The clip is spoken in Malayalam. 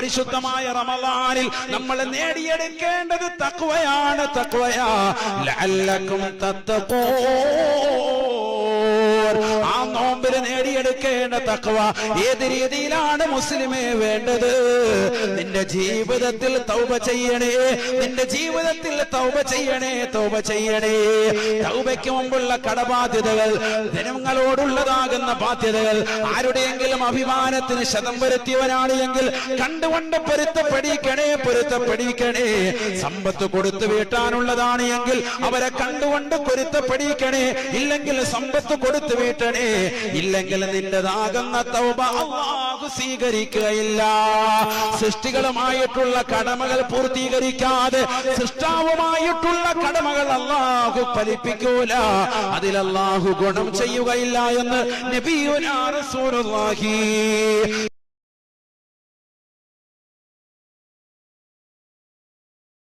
പരിശുദ്ധമായ റമളാനിൽ നമ്മൾ നേടിയെടുക്കേണ്ടത് തഖ്വയാണ്. തഖ്വയാ ലഅല്ലകും തത്തഖൂൻ. ആ നോമ്പിൽ നേടിയെടുക്കേണ്ട തഖ്വ ഏത് രീതിയിലാണ് മുസ്ലിമേ വേണ്ടത്? നിന്റെ ജീവിതത്തിൽ തൗബ ചെയ്യണേ, നിന്റെ ജീവിതത്തിൽ തൗബ ചെയ്യണേ, തൗബ ചെയ്യണേ. തൗബയ്ക്ക് മുമ്പുള്ള കടബാധ്യതകൾ, ജനങ്ങളോടുള്ളതാകുന്ന ബാധ്യതകൾ, ആരുടെയെങ്കിലും അഭിമാനത്തിന് ശതം വരുത്തിയവനാണ് എങ്കിൽ കണ്ടുകൊണ്ട് പൊരുത്തപ്പെടിക്കണേ, പൊരുത്തപ്പെടിക്കണേ. സമ്പത്ത് കൊടുത്തു വീട്ടാനുള്ളതാണ് എങ്കിൽ അവരെ കണ്ടുകൊണ്ട് പൊരുത്തപ്പെടിക്കണേ. ഇല്ലെങ്കിൽ സമ്പത്ത് കൊടുത്തു വീട്ടണേ. ഇല്ലെങ്കിൽ നിന്റേതാകുന്ന തൗബ അല്ലാഹു സ്വീകരിക്കുകയില്ല. സൃഷ്ടികളുമായിട്ടുള്ള കടമകൾ പൂർത്തീകരിക്കാതെ സൃഷ്ടാവുമായിട്ടുള്ള കടമകൾ അല്ലാഹു ഫലിപ്പിക്കൂല. അതിൽ അല്ലാഹു ഗുണം ചെയ്യുകയില്ല എന്ന് നബിയുനാ റസൂലുള്ളാഹി